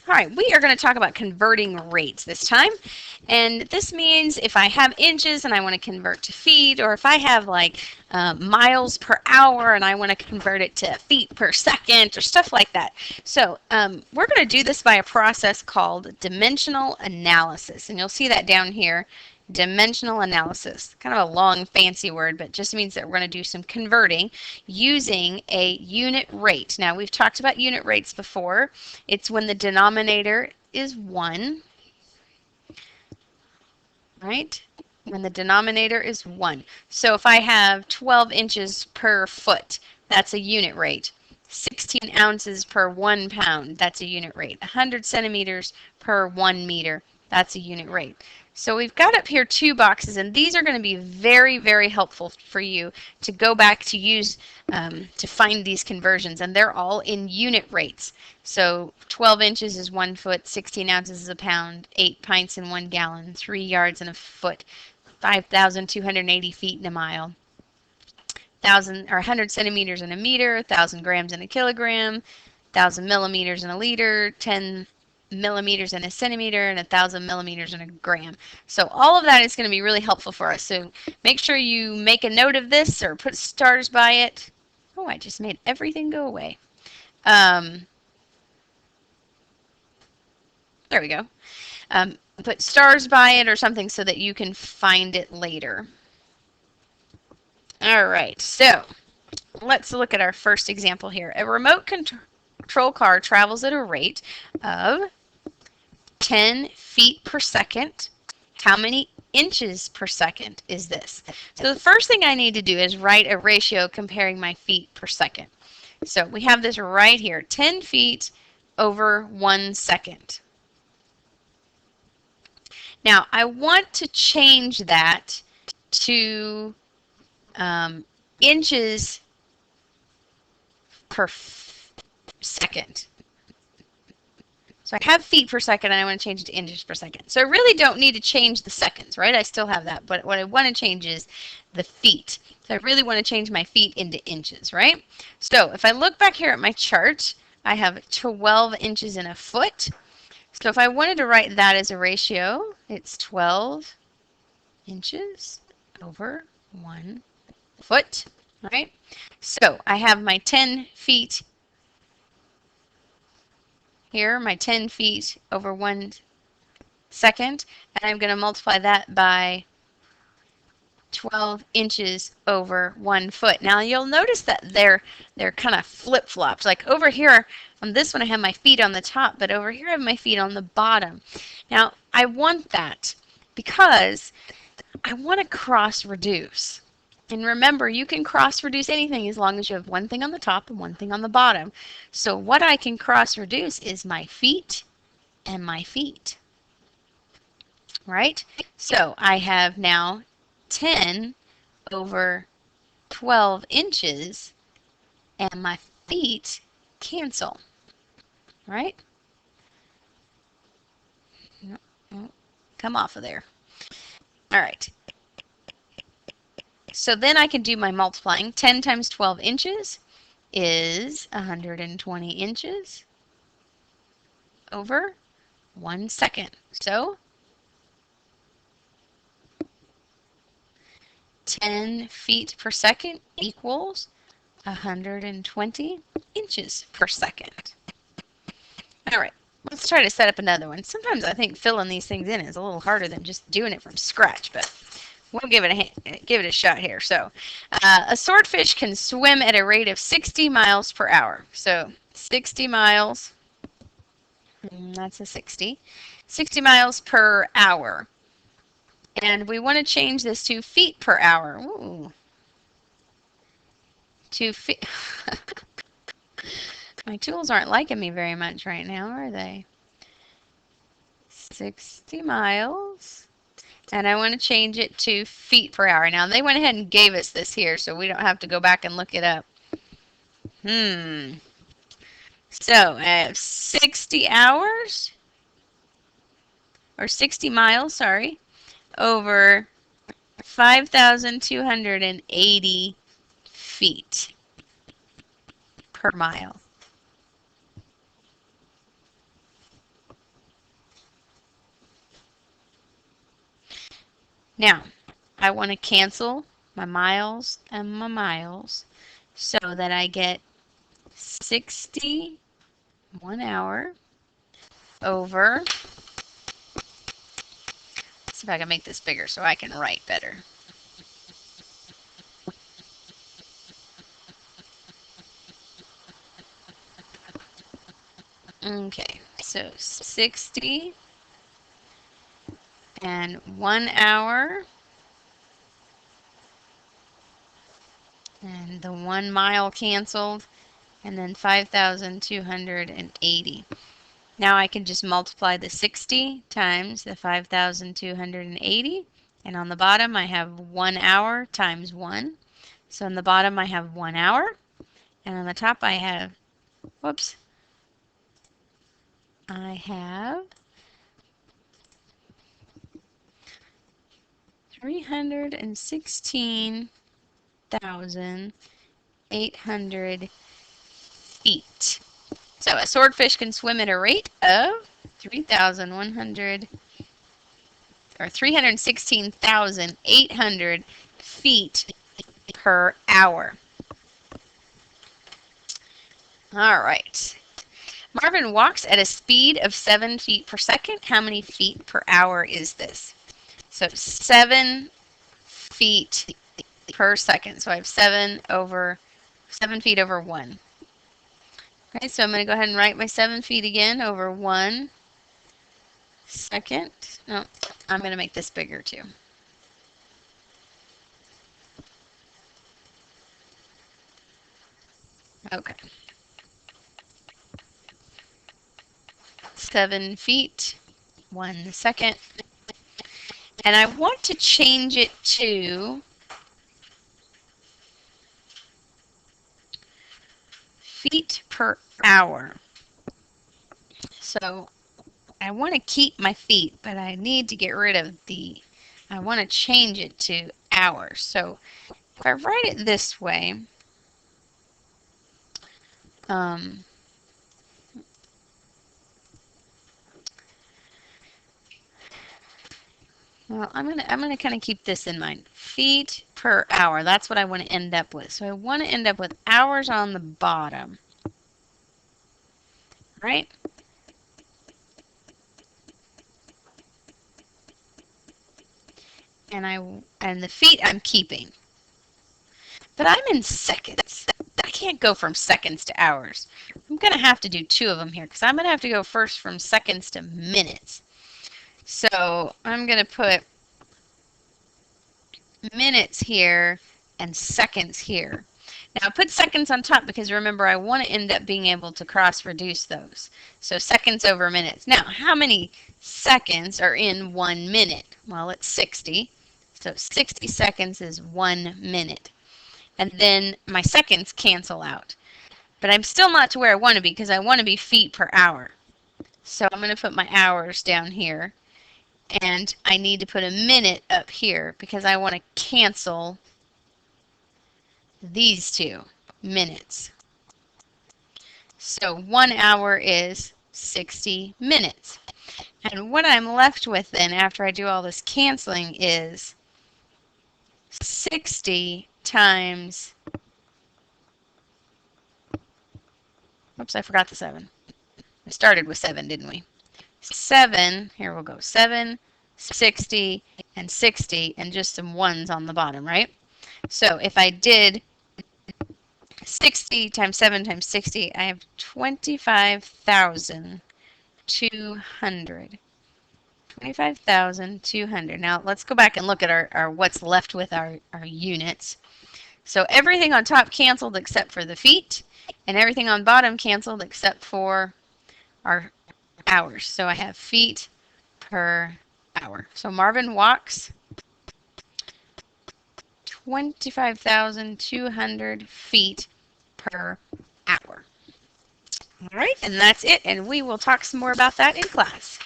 All right, we are going to talk about converting rates this time. And this means if I have inches and I want to convert to feet, or if I have like miles per hour and I want to convert it to feet per second or stuff like that. So we're going to do this by a process called dimensional analysis. And you'll see that down here. Dimensional analysis, kind of a long fancy word, but just means that we're going to do some converting using a unit rate. Now we've talked about unit rates before. It's when the denominator is 1, right? When the denominator is 1. So if I have 12 inches per foot, that's a unit rate. 16 ounces per 1 pound, that's a unit rate. 100 centimeters per 1 meter, that's a unit rate. So we've got up here 2 boxes, and these are going to be very, very helpful for you to go back to use to find these conversions, and they're all in unit rates. So 12 inches is 1 foot, 16 ounces is a pound, 8 pints in 1 gallon, 3 yards in a foot, 5,280 feet in a mile. 100 centimeters in a meter, 1,000 grams in a kilogram, 1,000 millimeters in a liter, 10 millimeters in a centimeter, and 1,000 millimeters in a gram. So all of that is going to be really helpful for us. So make sure you make a note of this or put stars by it. Oh, I just made everything go away. There we go. Put stars by it or something so that you can find it later. All right, so let's look at our first example here. A remote control car travels at a rate of 10 feet per second. How many inches per second is this? So the first thing I need to do is write a ratio comparing my feet per second. So we have this right here, 10 feet over 1 second. Now I want to change that to inches per second. So I have feet per second, and I want to change it to inches per second. So I really don't need to change the seconds, right? I still have that, but what I want to change is the feet. So I really want to change my feet into inches, right? So if I look back here at my chart, I have 12 inches in a foot. So if I wanted to write that as a ratio, it's 12 inches over 1 foot, right? So I have my 10 feet here, my 10 feet over 1 second, and I'm going to multiply that by 12 inches over 1 foot. Now you'll notice that they're kind of flip-flopped. Like over here on this one I have my feet on the top, but over here I have my feet on the bottom. Now I want that because I want to cross-reduce. And remember, you can cross-reduce anything as long as you have one thing on the top and one thing on the bottom. So what I can cross-reduce is my feet and my feet. Right? So I have now 10 over 12 inches, and my feet cancel. Right? Come off of there. All right. So then I can do my multiplying. 10 times 12 inches is 120 inches over 1 second. So 10 feet per second equals 120 inches per second. All right, let's try to set up another one. Sometimes I think filling these things in is a little harder than just doing it from scratch, but we'll give it a shot here. So a swordfish can swim at a rate of 60 miles per hour. So 60 miles, that's a 60. 60 miles per hour. And we want to change this to feet per hour. Ooh. To feet. My tools aren't liking me very much right now, are they? 60 miles. And I want to change it to feet per hour. Now, they went ahead and gave us this here, so we don't have to go back and look it up. So, I have 60 hours, or 60 miles, sorry, over 5,280 feet per mile. Now, I want to cancel my miles and my miles so that I get 60 1 hour over, let's see if I can make this bigger so I can write better. Okay, so 60 and 1 hour, and the 1 mile canceled, and then 5,280. Now I can just multiply the 60 times the 5,280, and on the bottom I have 1 hour times 1. So on the bottom I have 1 hour, and on the top I have, whoops, I have 316,800 feet. So a swordfish can swim at a rate of 3,100 or 316,800 feet per hour. All right. Marvin walks at a speed of 7 feet per second. How many feet per hour is this? So 7 feet per second. So I have 7 feet over 1. Okay, so I'm going to go ahead and write my 7 feet again over 1 second. No, I'm going to make this bigger too. Okay. 7 feet, 1 second. And I want to change it to feet per hour. So I want to keep my feet, but I need to get rid of I want to change it to hours. So if I write it this way, well, I'm gonna kind of keep this in mind. Feet per hour. That's what I want to end up with. So I want to end up with hours on the bottom, right? And the feet I'm keeping. But I'm in seconds. I can't go from seconds to hours. I'm going to have to do 2 of them here because I'm going to have to go first from seconds to minutes. So I'm going to put minutes here and seconds here. Now I put seconds on top because remember I want to end up being able to cross reduce those. So seconds over minutes. Now how many seconds are in 1 minute? Well, it's 60. So 60 seconds is 1 minute. And then my seconds cancel out. But I'm still not to where I want to be because I want to be feet per hour. So I'm going to put my hours down here. And I need to put a minute up here because I want to cancel these 2 minutes. So 1 hour is 60 minutes. And what I'm left with then after I do all this canceling is 60 times, oops, I forgot the 7. We started with 7, didn't we? 7, here we'll go, 7, 60, and 60, and just some 1s on the bottom, right? So if I did 60 times 7 times 60, I have 25,200. 25,200. Now let's go back and look at our what's left with our units. So everything on top canceled except for the feet, and everything on bottom canceled except for our hours. So I have feet per hour. So Marvin walks 25,200 feet per hour. All right, and that's it, and we will talk some more about that in class.